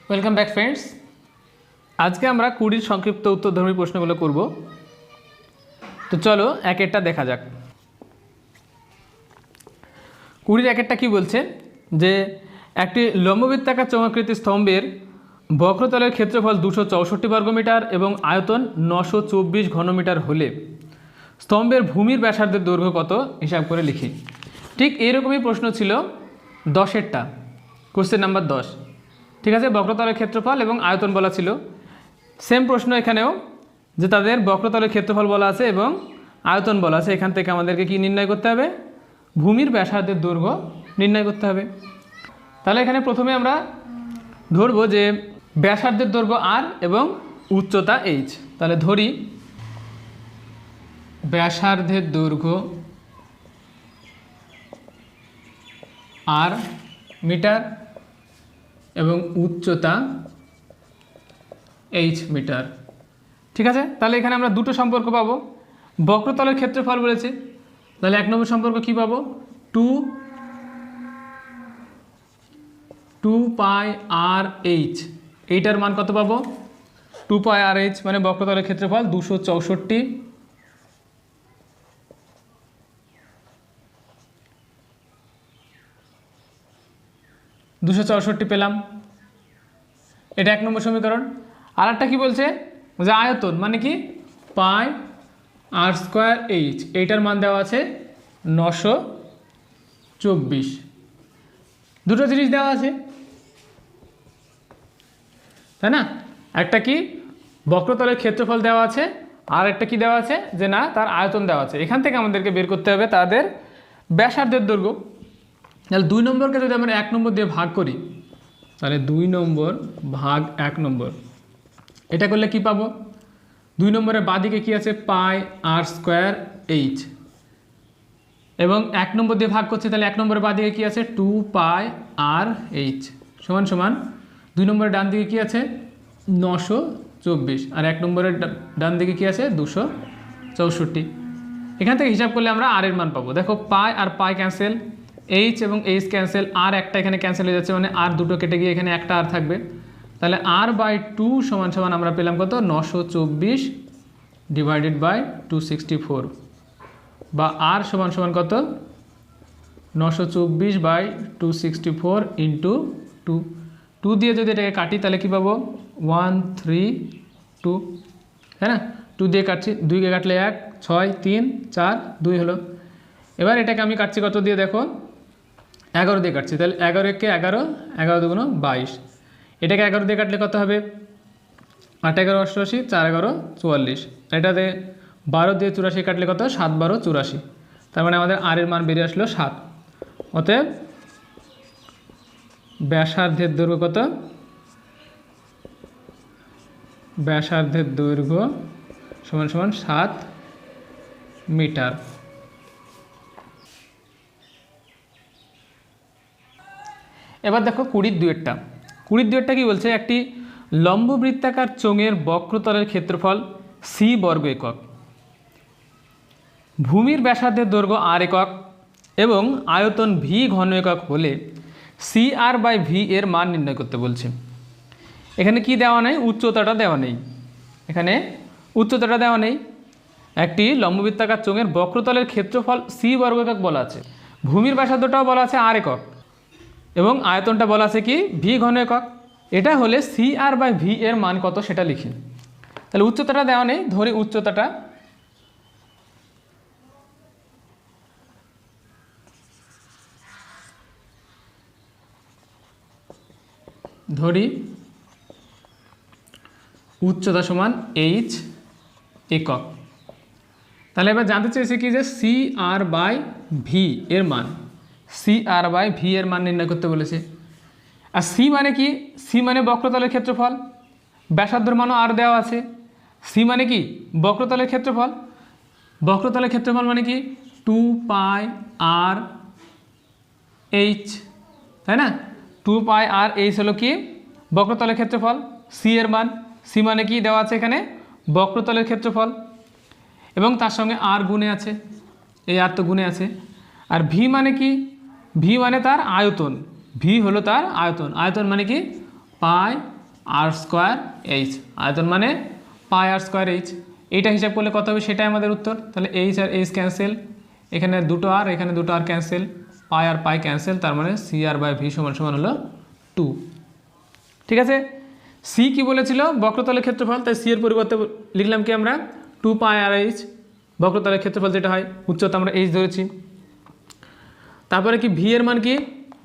Welcome back friends. আজকে আমরা 20 সংক্ষিপ্ত উত্তরধর্মী প্রশ্নগুলো করব। তো চলো এক একটা দেখা যাক। 20 এক একটা কী বলছে যে একটি লম্ববৃত্তাকার চৌমাকৃতি স্তম্ভের বক্রতলের ক্ষেত্রফল 264 বর্গমিটার এবং আয়তন 924 ঘনমিটার হলে স্তম্ভের ভূমির ব্যাসার্ধের দৈর্ঘ্য কত হিসাব করে লিখি। ঠিক এইরকমই প্রশ্ন ছিল 10এরটা, কোশ্চেন নাম্বার 10। ঠিক আছে, বক্রতলের ক্ষেত্রফল এবং আয়তন বলা ছিল। সেম প্রশ্ন এখানেও, যে তাদের বক্রতলের ক্ষেত্রফল বলা আছে এবং আয়তন বলা আছে। এখান থেকে আমাদেরকে কি নির্ণয় করতে হবে? ভূমির ব্যাসার্ধের দৈর্ঘ্য নির্ণয় করতে হবে। তাহলে এখানে প্রথমে আমরা ধরব যে ব্যাসার্ধের দৈর্ঘ্য আর এবং উচ্চতা এইচ। তাহলে ধরি ব্যাসার্ধের দৈর্ঘ্য আর মিটার এবং উচ্চতা এইচ মিটার। ঠিক আছে, তাহলে এখানে আমরা দুটো সম্পর্ক পাবো। বক্রতলের ক্ষেত্রফল বলেছে, তাহলে 1 নম্বর সম্পর্ক কি পাবো? 2 পাই আর এইচ। এইটার মান কত পাবো? 2 পাই আর এইচ, মানে বক্রতলের ক্ষেত্রফল 264 পেলাম। এটা 1 নম্বর সমীকরণ। আর একটা কী বলছে যে আয়তন মানে কি পাই আর স্কোয়ার এইচ, এইটার মান দেওয়া আছে 924। দুটো জিনিস দেওয়া আছে, তাই না? একটা কি বক্রতলের ক্ষেত্রফল দেওয়া আছে, আর একটা কি দেওয়া আছে যে না তার আয়তন দেওয়া আছে। এখান থেকে আমাদেরকে বের করতে হবে তাদের ব্যাসার্ধের দৈর্ঘ্য। তাহলে 2 নম্বরকে যদি আমরা 1 নম্বর দিয়ে ভাগ করি, তাহলে 2 নম্বর ভাগ 1 নম্বর, এটা করলে কি পাবো? 2 নম্বরের বাঁদিকে কি আছে? পাই আর স্কোয়ার এইচ, এবং 1 নম্বর দিয়ে ভাগ করছে, তাহলে 1 নম্বরের বাঁদিকে কি আছে? 2 পাই আর এইচ সমান সমান 2 নম্বরের ডান দিকে কি আছে? 924, আর 1 নম্বরের ডান দিকে কি আছে? 264। এখান থেকে হিসাব করলে আমরা আর এর মান পাবো। দেখো পাই আর পাই ক্যান্সেল, এইচ এবং এইচ ক্যান্সেল, আর একটা এখানে ক্যান্সেল হয়ে যাচ্ছে, মানে আর দুটো কেটে গিয়ে এখানে একটা আর থাকবে। তাহলে আর বাই 2 সমান সমান আমরা পেলাম কত? 924 ডিভাইডেড বাই 264, বা আর সমান সমান কত? 924 বাই 264 ইন্টু 2। 2 দিয়ে যদি এটাকে কাটি তাহলে কী পাবো? 132, তাই না? 2 দিয়ে কাটছি, 2কে কাটলে 1, 6, 3, 4, 2 হলো। এবার এটাকে আমি কাটছি কত দিয়ে? দেখো 11 দিয়ে কাটছি, তাহলে 11 কে 11, 11 দুগুণ 22। এটাকে 11 দিয়ে কাটলে কত হবে? 8 11 88, 4 11 44। এটাতে 12 দিয়ে 84 কাটলে কত? 7 12 84। তার মানে আমাদের আর এর মান বেরিয়ে আসলো 7। অতএব ব্যাসার্ধের দৈর্ঘ্য কত? ব্যাসার্ধের দৈর্ঘ্য সমান সমান 7 মিটার। এবার দেখো 20-2 20-2 কি বলছে? একটি লম্ববৃত্তাকার চোঙের বক্রতলের ক্ষেত্রফল সি বর্গ একক, ভূমির ব্যাসার্ধের দৈর্ঘ্য আর একক এবং আয়তন ভি ঘন একক হলে সি আর বাই ভি এর মান নির্ণয় করতে বলছে। এখানে কি দেওয়া নেই? উচ্চতাটা দেওয়া নেই। এখানে উচ্চতাটা দেওয়া নেই। একটি লম্ববৃত্তাকার চোঙের বক্রতলের ক্ষেত্রফল সি বর্গ একক বলা আছে, ভূমির ব্যাসার্ধটাও বলা আছে আর একক, এবং আয়তনটা বলা আছে কি ভি ঘন একক। এটা হলে সি আর বাই ভি এর মান কত সেটা লিখি। তাহলে উচ্চতাটা দেওয়া নেই, ধরি উচ্চতাটা উচ্চতা সমান এইচ একক। তাহলে এবার জানতে চেয়েছি কি যে সি আর বাই ভি এর মান, সি আর বাই ভি এর মান নির্ণয় করতে বলেছে। আর সি মানে কি? সি মানে বক্রতলের ক্ষেত্রফল, ব্যাসার্ধের মানও আর দেওয়া আছে। সি মানে কি? বক্রতলের ক্ষেত্রফল। বক্রতলের ক্ষেত্রফল মানে কি? 2 পাই আর এইচ, তাই না? 2 পাই আর এইচ হলো কি? বক্রতলের ক্ষেত্রফল। সি এর মান, সি মানে কি দেওয়া আছে এখানে? বক্রতলের ক্ষেত্রফল, এবং তার সঙ্গে আর গুণে আছে, এই আর তো গুণে আছে। আর ভি মানে কি? ভি মানে তার আয়তন, ভি হলো তার আয়তন। আয়তন মানে কি? পাই আর স্কোয়ার এইচ, আয়তন মানে পাই আর স্কোয়ার এইচ। এইটা হিসাব করলে কত হবে সেটাই আমাদের উত্তর। তাহলে এইচ আর এইচ ক্যান্সেল, এখানে দুটো আর এখানে দুটো আর ক্যান্সেল, পাই আর পাই ক্যান্সেল, তার মানে সি আর বাই ভি সমান সমান হলো 2। ঠিক আছে, সি কি বলেছিল বক্রতলের ক্ষেত্রফল, তাই সি এর পরিবর্তে লিখলাম কি আমরা 2 পাই আর এইচ, বক্রতলের ক্ষেত্রফল যেটা হয়, উচ্চতা আমরা এইচ ধরেছি। তারপরে কি ভি এর মান কি,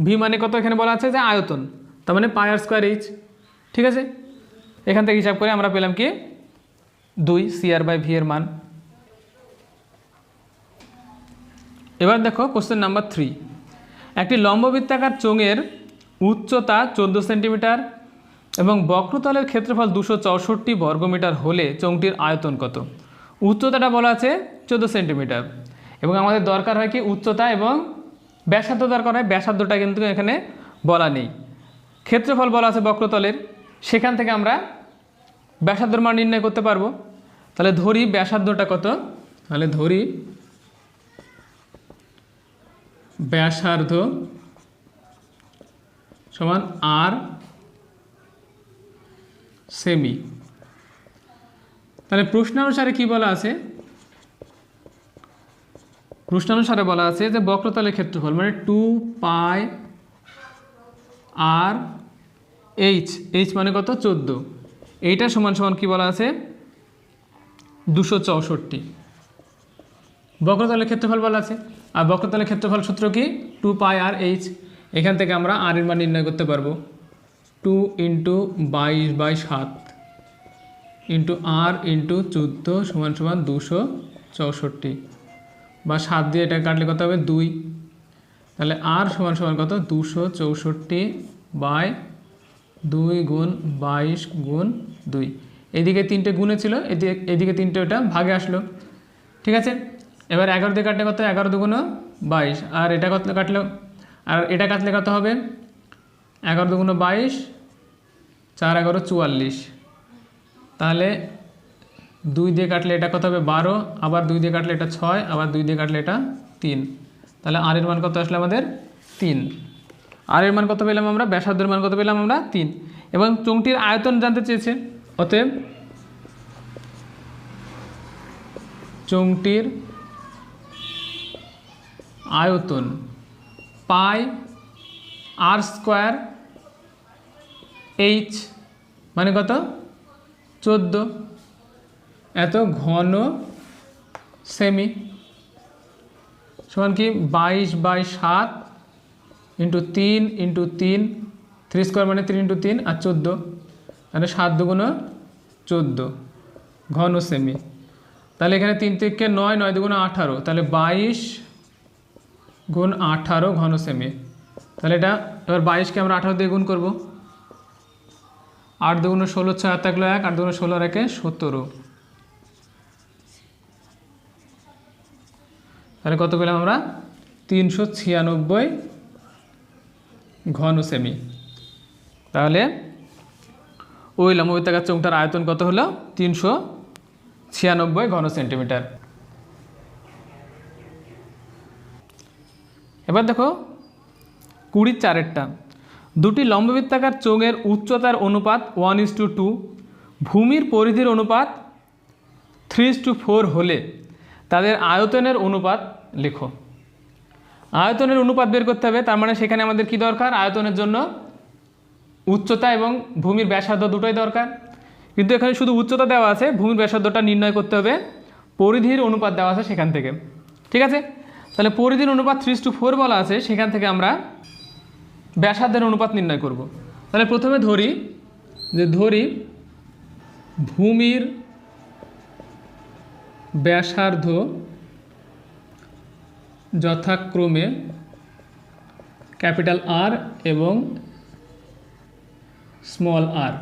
ভি মানে কত এখানে বলা আছে যে আয়তন, তার মানে পাই আর স্কোয়ার এইচ। ঠিক আছে, এখান থেকে হিসাব করে আমরা পেলাম কি 2 সি আর বাই ভি এর মান। এবার দেখো কোশ্চেন নাম্বার 3, একটি লম্ববৃত্তাকার চোঙের উচ্চতা 14 সেন্টিমিটার এবং বক্রতলের ক্ষেত্রফল 264 বর্গমিটার হলে চোঙটির আয়তন কত? উচ্চতাটা বলা আছে 14 সেন্টিমিটার এবং আমাদের দরকার হয় কি উচ্চতা এবং ব্যাসার্ধ দরকার হয়, ব্যাসার্ধটা কিন্তু এখানে বলা নেই। ক্ষেত্রফল বলা আছে বক্রতলের, সেখান থেকে আমরা ব্যাসার্ধর মান নির্ণয় করতে পারবো। তাহলে ধরি ব্যাসার্ধটা কত, তাহলে ধরি ব্যাসার্ধ সমান আর সেমি। তাহলে প্রশ্নানুসারে কি বলা আছে, প্রশ্নানুসারে বলা আছে যে বক্রতলের ক্ষেত্রফল মানে 2 পাই আর এইচ, এইচ মানে কত 14, এইটা সমান সমান কি বলা আছে 264 বক্রতলের ক্ষেত্রফল বলা আছে। আর বক্রতলের ক্ষেত্রফল সূত্র কি 2 পাই আর এইচ, এখান থেকে আমরা আর এর মান নির্ণয় করতে পারবো 2 × 22/7 ইন্টু আর ইন্টু 14 সমান সমান 264, বা 7 দিয়ে এটা কাটলে কত হবে 2, তাহলে আর সমান সমান কত 264/2 × 22 × 2, এদিকে 3টে গুণে ছিল, এদিকে 3টে ওটা ভাগে আসলো। ঠিক আছে, এবার 11 দিয়ে কাটলে কত 11 × 2 = 22, আর এটা কত কাটলে, আর এটা কাটলে কত হবে 11 × 2 = 22, 4 × 11 = 44, তাহলে 2 দিয়ে কাটলে এটা কত হবে 12, আবার 2 দিয়ে কাটলে এটা 6, আবার 2 দিয়ে কাটলে এটা 3, তাহলে আর এর মান কত আসলে আমাদের 3। আর এর মান কত পেলাম আমরা, ব্যাসার্ধের মান কত পেলাম আমরা 3, এবং চোঙটির আয়তন জানতে চেয়েছে। অতএব চোঙটির আয়তন পাই আর স্কোয়ার এইচ মানে কত 14, এত ঘন সেমি, সমান কি 22/7 ইন্টু 3 ইন্টু 3, 3 স্কোয়ার মানে 3 × 3 আর 14, তাহলে 7 × 2 = 14 ঘন সেমি। তাহলে এখানে 3 থেকে 9, 9 × 2 = 18, তাহলে 22 × 18 ঘন সেমি। তাহলে এটা এবার 22কে আমরা 18 দিয়ে গুণ করবো, 8 × 2 = 16, 6 আর থাকলো 1, 8 × 2 = 16 আর 1 = 17, তাহলে কত পেলাম আমরা 396 ঘন সেমি। তাহলে ওই লম্ববৃত্তাকার চোঙটার আয়তন কত হলো 396 ঘন সেন্টিমিটার। এবার দেখো 20-4-টা, দুটি লম্ববৃত্তাকার চোঙের উচ্চতার অনুপাত 1:2, ভূমির পরিধির অনুপাত 3:4 হলে তাদের আয়তনের অনুপাত লেখো। আয়তনের অনুপাত বের করতে হবে, তার মানে সেখানে আমাদের কি দরকার, আয়তনের জন্য উচ্চতা এবং ভূমির ব্যাসার্ধ দুটোই দরকার, কিন্তু এখানে শুধু উচ্চতা দেওয়া আছে, ভূমির ব্যাসার্ধটা নির্ণয় করতে হবে পরিধির অনুপাত দেওয়া আছে সেখান থেকে। ঠিক আছে, তাহলে পরিধির অনুপাত 3:4 বলা আছে, সেখান থেকে আমরা ব্যাসার্ধের অনুপাত নির্ণয় করব। তাহলে প্রথমে ধরি ভূমির ব্যাসার্ধ যথাক্রমে ক্যাপিটাল আর এবং স্মল আর।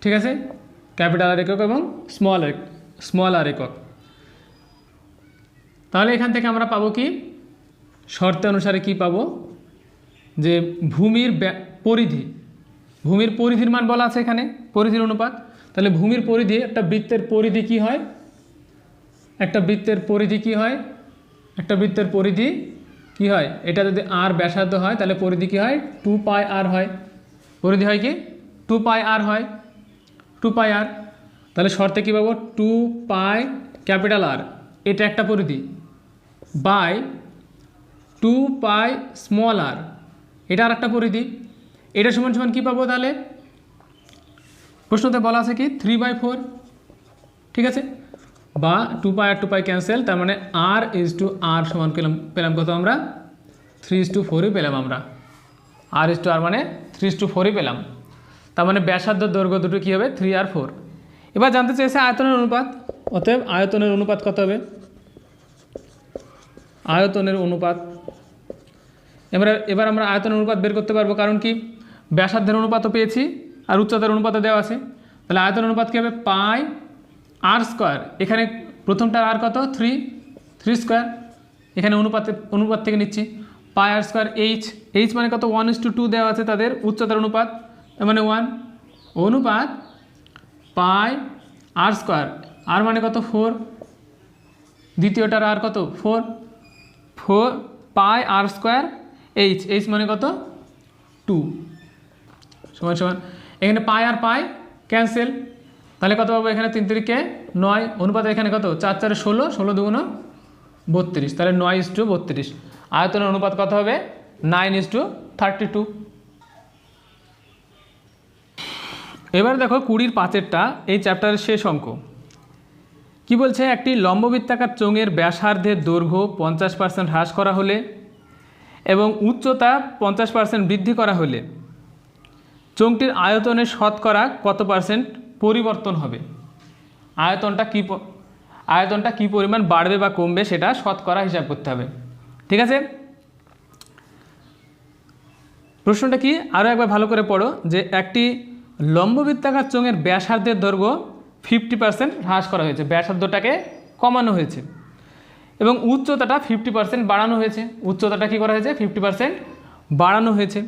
ঠিক আছে, ক্যাপিটাল আর একক এবং স্মল আর একক। তাহলে এখান থেকে আমরা পাবো কি, শর্ত অনুসারে কি পাবো, যে ভূমির পরিধির মান বলা আছে এখানে, পরিধির অনুপাত। তাহলে ভূমির পরিধি, একটা বৃত্তের পরিধি কি হয়, একটা বৃত্তের পরিধি কি হয়, এটা যদি আর ব্যাসার্ধ হয় তাহলে পরিধি কি হয় 2 পাই আর হয়, পরিধি হয় কি টু পাই আর হয়, টু পাই আর, তাহলে শর্তে কী পাবো, টু পাই ক্যাপিটাল আর, এটা একটা পরিধি, বাই টু পাই স্মল আর, এটা আর একটা পরিধি, এটা সমান সমান কী পাবো তাহলে, প্রশ্নতে বলা আছে কি 3/4, ঠিক আছে, বা টু পাই আর টু পাই ক্যান্সেল, তার মানে আর ইজ টু আর সমান পেলাম কত আমরা, 3:4ই পেলাম আমরা, আর ইজ টু আর মানে 3:4ই পেলাম, তার মানে ব্যাসার্ধ দৈর্ঘ্য দুটো কী হবে 3 আর 4। এবার জানতে চেয়েছে আয়তনের অনুপাত, অতএব আয়তনের অনুপাত কত হবে, আয়তনের অনুপাত, এবার আমরা আয়তনের অনুপাত বের করতে পারবো, কারণ কি ব্যাসার্ধের অনুপাতও পেয়েছি আর উচ্চতার অনুপাতও দেওয়া আছে, তাহলে আয়তনের অনুপাত কী হবে, পাই আর স্কোয়ার, এখানে প্রথমটার আর কত 3 স্কোয়ার, এখানে অনুপাত থেকে নিচ্ছি, পাই আর স্কোয়ার এইচ মানে কত 1:2 দেওয়া আছে তাদের উচ্চতার অনুপাত, তার মানে 1 অনুপাত পাই আর স্কোয়ার, আর মানে কত 4, দ্বিতীয়টার আর কত 4 পাই আর স্কোয়ার এইচ মানে কত 2 সমান সমান, এখানে পাই আর পাই ক্যান্সেল, তাহলে কত পাবো, এখানে 3 3 9, অনুপাতে এখানে কত 4 4 16, 16 2 32, তাহলে 9:32, আয়তনের অনুপাত কত হবে 9:32। এবার দেখো 20-এর 5-এরটা, এই চ্যাপ্টারের শেষ অঙ্ক কি বলছে, একটি লম্ববৃত্তাকার চোঙের ব্যাসার্ধের দৈর্ঘ্য 50% হ্রাস করা হলে এবং উচ্চতা 50% বৃদ্ধি করা হলে চোঙটির আয়তনের শতকরা কত পার্সেন্ট পরিবর্তন হবে, আয়তনটা কি পরিমাণ বাড়বে বা কমবে সেটা শতকরা হিসাব করতে হবে, ঠিক আছে। প্রশ্নটা কি আরও একবার ভালো করে পড়ো, যে একটি লম্ববৃত্তাকার চোঙের ব্যাসার্ধের দৈর্ঘ্য 50% হ্রাস করা হয়েছে, ব্যাসার্ধটাকে কমানো হয়েছে এবং উচ্চতাটা 50% বাড়ানো হয়েছে, উচ্চতাটা কী করা হয়েছে 50% বাড়ানো হয়েছে,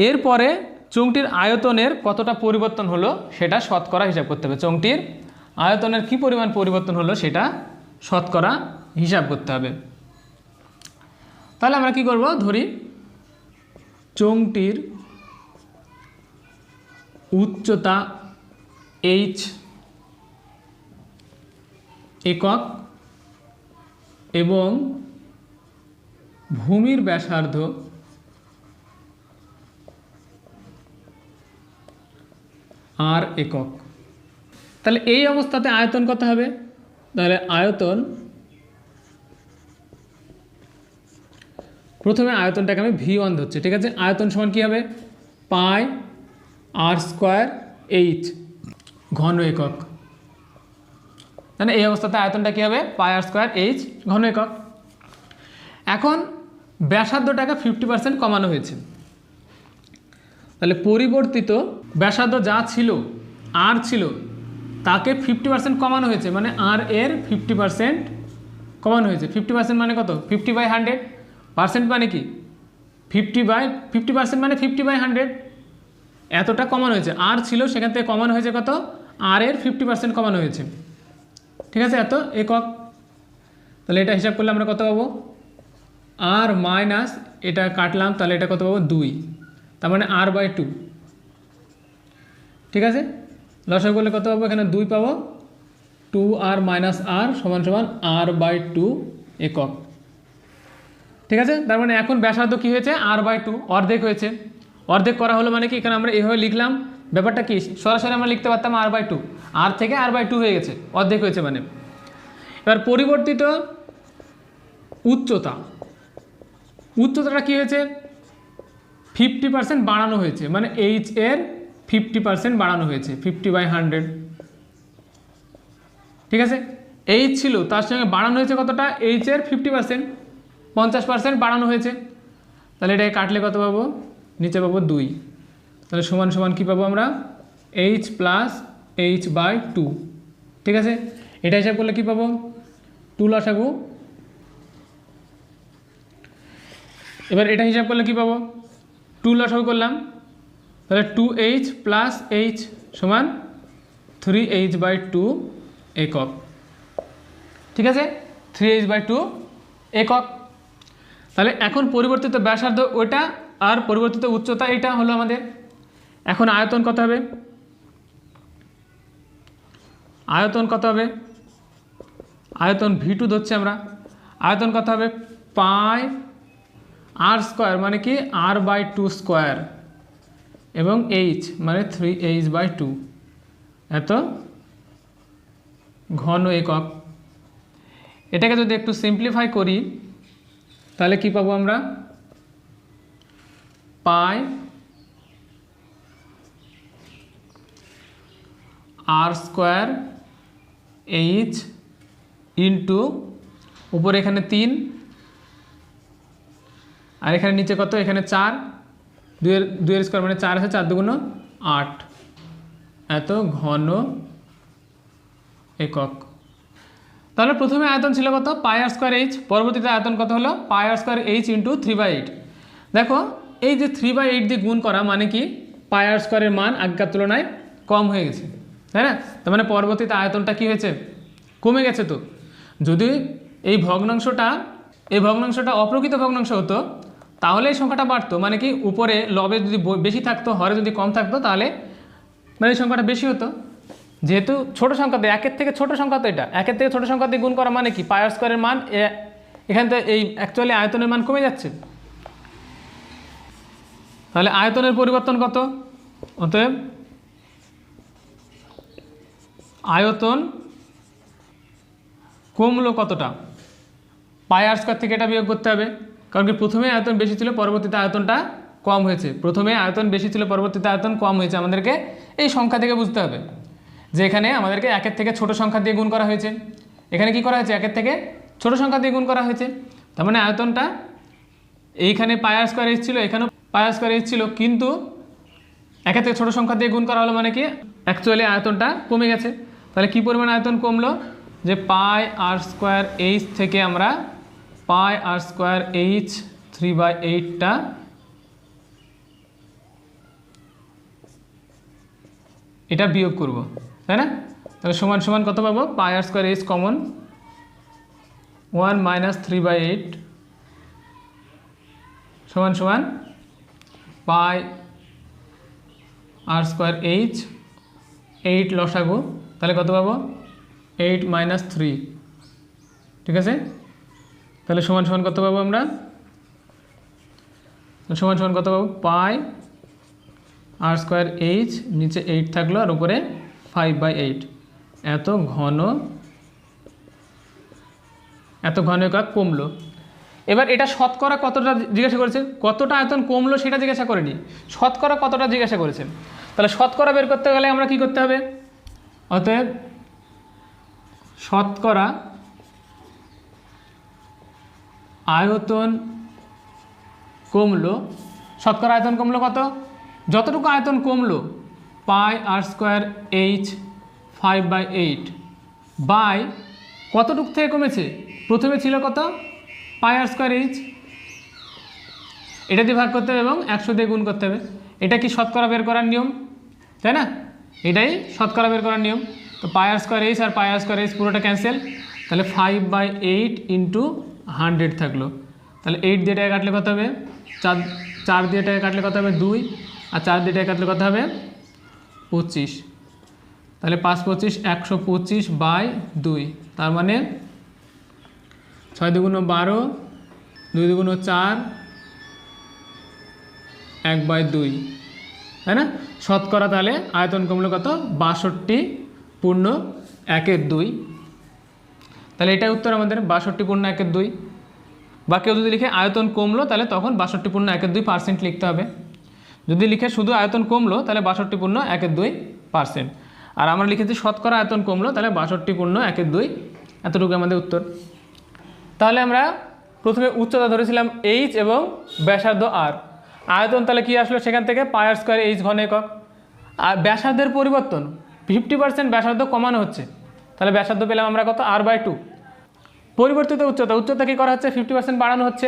এরপরে চোঙটির আয়তনের কতটা পরিবর্তন হলো সেটা শতকরা হিসাব করতে হবে, চোঙটির আয়তনের কি পরিমাণ পরিবর্তন হলো সেটা শতকরা হিসাব করতে হবে। তাহলে আমরা কি করব, ধরি চোঙটির উচ্চতা h একক এবং ভূমির ব্যাসার্ধ আর একক, তাহলে এই অবস্থাতে আয়তন কত হবে, তাহলে আয়তন, প্রথমে আয়তনটাকে আমি V1 ধরছি, ঠিক আছে, আয়তন সমান কী হবে, পাই আর স্কোয়ার এইচ ঘন একক, মানে এই অবস্থাতে আয়তনটা কী হবে, পাই আর স্কোয়ার এইচ ঘন একক। এখন ব্যাসার্ধটাকে 50% কমানো হয়েছে, তাহলে পরিবর্তিত ব্যাসার্ধ যা ছিল আর ছিল তাকে 50% কমানো হয়েছে, মানে আর এর 50% কমানো হয়েছে, 50% মানে কত 50/100, পার্সেন্ট মানে কি 50% মানে 50/100, এতটা কমানো হয়েছে, আর ছিল সেখান থেকে কমানো হয়েছে কত, আর এর 50% কমানো হয়েছে, ঠিক আছে, এত একক, তাহলে এটা হিসাব করলে আমরা কত পাবো, আর মাইনাস এটা কাটলাম, তাহলে এটা কত পাবো 2, তার মানে r/2, ঠিক আছে, লসাগু করলে কত পাবো, এখানে 2 পাবো, 2r - r সমান সমান r/2 একক, ঠিক আছে। তার মানে এখন ব্যাসার্ধ কী হয়েছে, r/2 অর্ধেক হয়েছে, অর্ধেক করা হলো মানে কি, এখানে আমরা এইভাবে লিখলাম, ব্যাপারটা কি সরাসরি আমরা লিখতে পারতাম r/2, আর থেকে r/2 হয়ে গেছে, অর্ধেক হয়েছে মানে। এবার পরিবর্তিত উচ্চতাটা কী হয়েছে, 50% বাড়ানো হয়েছে, মানে এইচ এর 50% বাড়ানো হয়েছে, 50/100, ঠিক আছে, এইচ ছিল তার সঙ্গে বাড়ানো হয়েছে কতটা, এইচ এর 50%, 50% বাড়ানো হয়েছে, তাহলে এটাকে কাটলে কত পাবো, নিচে পাবো 2, তাহলে সমান সমান কী পাবো আমরা, h + h/2, ঠিক আছে, এটা হিসাব করলে কী পাবো, 2 লসাগু, এবার এটা হিসাব করলে কী পাবো, 2 লসাগু করলাম, তাহলে 2h + h সমান 3h/2 একক, ঠিক আছে, 3h/2 একক। তাহলে এখন পরিবর্তিত ব্যাসার্ধ ওইটা আর পরিবর্তিত উচ্চতা এটা হলো আমাদের। এখন আয়তন কত হবে? আয়তন কত হবে? আয়তন V2 ধরছি আমরা। আয়তন কত হবে? পাই আর স্কোয়ার মানে কি r/2 স্কোয়ার এবং h মানে 3h/2 এত ঘন একক। এটাকে যদি একটু সিম্পলিফাই করি তাহলে কি পাবো আমরা? পাই আর স্কোয়ার এইচ ইন্টু উপরে এখানে 3 আর এখানে নিচে কত? এখানে 4, 2 স্কোয়ার মানে 4 আছে, 4 দুগুণ 8 এত ঘন একক। তাহলে প্রথমে আয়তন ছিল কত? পাই আর স্কোয়ার এইচ। পরবর্তীতে আয়তন কত হলো? পাই আর স্কোয়ার এইচ ইন্টু 3/8। দেখো এই যে 3/8 দিয়ে গুণ করা মানে কি পাই আর স্কোয়ারের মান আগেকার তুলনায় কম হয়ে গেছে, তাই না? তার মানে পরবর্তীতে আয়তনটা কি হয়েছে? কমে গেছে। তো যদি এই ভগ্নাংশটা অপ্রকৃত ভগ্নাংশ হতো তাহলে এই সংখ্যাটা বাড়তো, মানে কি উপরে লবে যদি বেশি থাকতো, হরে যদি কম থাকতো তাহলে মানে এই সংখ্যাটা বেশি হতো। যেহেতু ছোট সংখ্যা দিয়ে, একের থেকে ছোট সংখ্যা, তো এটা একের থেকে ছোট সংখ্যা দিয়ে গুণ করা মানে কি পাই আর স্কোয়ারের মান এখানে তো এই অ্যাকচুয়ালি আয়তনের মান কমে যাচ্ছে। তাহলে আয়তনের পরিবর্তন কত? অতএব আয়তন কমলো কতটা? পাই আর স্কোয়ার থেকে এটা বিয়োগ করতে হবে, কারণ কি প্রথমে আয়তন বেশি ছিল, পরবর্তীতে আয়তনটা কম হয়েছে। প্রথমে আয়তন বেশি ছিল, পরবর্তীতে আয়তন কম হয়েছে। আমাদেরকে এই সংখ্যা থেকে বুঝতে হবে যে এখানে আমাদেরকে একের থেকে ছোট সংখ্যা দিয়ে গুণ করা হয়েছে, এখানে কি করা হয়েছে? একের থেকে ছোট সংখ্যা দিয়ে গুণ করা হয়েছে। তার মানে আয়তনটা এইখানে পাই আর স্কোয়ার এইচ ছিল, এখানেও পাই আর স্কোয়ার এইচ ছিল, কিন্তু একের থেকে ছোট সংখ্যা দিয়ে গুণ করা হলো মানে কি অ্যাকচুয়ালি আয়তনটা কমে গেছে। তাহলে কি পরিমাণ আয়তন কমলো? যে পাই আর স্কোয়ার এইচ থেকে আমরা পাই আর স্কোয়ার এইচ 3/8টা এটা বিয়োগ করব, তাই না? তাহলে সমান সমান কত পাবো? পাই আর স্কোয়ার এইচ কমন 1 - 3/8 সমান সমান পাই আর স্কোয়ার এইচ 8 লসাগু, তাহলে কত পাবো? 8 - 3, ঠিক আছে? তাহলে সমান সমান কত পাবো আমরা? সমান সমান কত পাবো? পাই আর স্কোয়ার এইচ, নিচে 8 থাকলো আর উপরে 5/8 এত ঘন একক কমলো। এবার এটা শতকরা কতটা জিজ্ঞাসা করেছে, কতটা আয়তন কমলো সেটা জিজ্ঞাসা করেনি, শতকরা কতটা জিজ্ঞাসা করেছে। তাহলে শতকরা বের করতে গেলে আমরা কি করতে হবে? অতএব শতকরা আয়তন কমলো, শতকরা আয়তন কমলো কত? যতটুকু আয়তন কমলো পাই আর স্কোয়ার এইচ 5/8 বাই কতটুকু থেকে কমেছে? প্রথমে ছিল কত? পাই আর স্কোয়ার এইচ, এটা দিয়ে ভাগ করতে হবে এবং 100 দিয়ে গুণ করতে হবে। এটা কি শতকরা বের করার নিয়ম, তাই না? এটাই শতকরা বের করার নিয়ম। তো পাই আর স্কোয়ার এইচ আর পাই আর স্কোয়ার এইচ পুরোটা ক্যান্সেল, তাহলে 5/8 ইন্টু 100 থাকলো। তাহলে 8 দিয়ে টাকা কাটলে কত হবে? 4 দিয়ে টাকা কাটলে কত হবে? 2, আর 4 দিয়ে টাকা কাটলে কত হবে? 25। তাহলে 5 × 25 125/2, তার মানে 6 দুগুণ 12, 2 দুগুণ 4, 1/2, তাই না? শতকরা তাহলে আয়তন কমলো কত? 62.1/2। তাহলে এটাই উত্তর আমাদের 62.1/2। বা কেউ যদি লিখে আয়তন কমলো তাহলে তখন 62.1/2% লিখতে হবে। যদি লিখে শুধু আয়তন কমলো তাহলে 62.1/2%। আর আমরা লিখেছি শতকরা আয়তন কমলো, তাহলে 62.1/2, এতটুকু আমাদের উত্তর। তাহলে আমরা প্রথমে উচ্চতা ধরেছিলাম এইচ এবং ব্যাসার্ধ আর। আয়তন তাহলে কি আসলো সেখান থেকে? পাই আর স্কোয়ার এইচ ঘন একক। আর ব্যাসার্ধের পরিবর্তন 50% ব্যাসার্ধ কমানো হচ্ছে, তাহলে ব্যাসার্ধ পেলাম আমরা কত? r/2। পরিবর্তিত উচ্চতা কি করা হচ্ছে? 50% বাড়ানো হচ্ছে,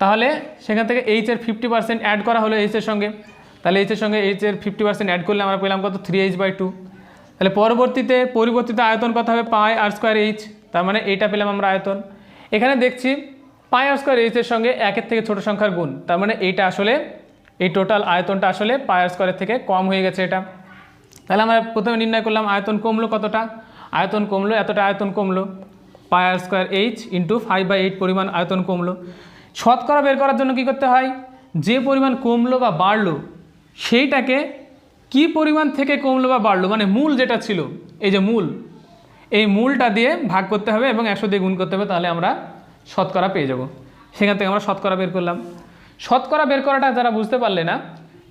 তাহলে সেখান থেকে এইচের 50% অ্যাড করা হলো এইচের সঙ্গে, তাহলে এইচের সঙ্গে এইচের 50% অ্যাড করলে আমরা পেলাম কত? 3h/2। তাহলে পরিবর্তিত আয়তন কত হবে? পাই আর স্কোয়ার এইচ, তার মানে এইটা পেলাম আমরা আয়তন। এখানে দেখছি পাই আর স্কোয়ার এইচের সঙ্গে একের থেকে ছোট সংখ্যার গুণ, তার মানে এইটা আসলে এই টোটাল আয়তনটা আসলে পাই আর স্কোয়ারের থেকে কম হয়ে গেছে এটা। তাহলে আমরা প্রথমে নির্ণয় করলাম আয়তন কমলো কতটা, আয়তন কমলো এতটা, আয়তন কমলো পাই আর স্কোয়ার এইচ ইন্টু 5/8 পরিমাণ আয়তন কমলো। শতকরা বের করার জন্য কি করতে হয়, যে পরিমাণ কমলো বা বাড়লো সেইটাকে কি পরিমাণ থেকে কমলো বা বাড়লো, মানে মূল যেটা ছিল, এই যে মূল, এই মূলটা দিয়ে ভাগ করতে হবে এবং 100 দিয়ে গুণ করতে হবে, তাহলে আমরা শতকরা পেয়ে যাব। সেখান থেকে আমরা শতকরা বের করলাম। শতকরা বের করাটা যারা বুঝতে পারলে না,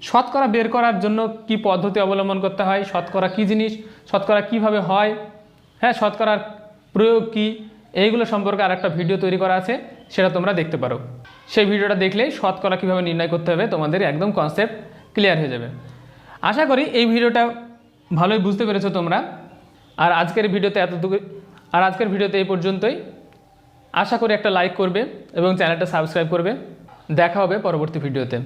শতকরা বের করার জন্য কি পদ্ধতি অবলম্বন করতে হয়, শতকরা কী জিনিস, শতকরা কিভাবে হয়, হ্যাঁ শতকরার প্রয়োগ কী, এইগুলো সম্পর্কে আরেকটা ভিডিও তৈরি করা আছে, সেটা তোমরা দেখতে পারো। সেই ভিডিওটা দেখলেই শতকরা কীভাবে নির্ণয় করতে হবে তোমাদের একদম কনসেপ্ট ক্লিয়ার হয়ে যাবে। আশা করি এই ভিডিওটা ভালোই বুঝতে পেরেছো তোমরা। আর আজকের ভিডিওতে এই পর্যন্তই। আশা করি একটা লাইক করবে এবং চ্যানেলটা সাবস্ক্রাইব করবে। দেখা হবে পরবর্তী ভিডিওতে।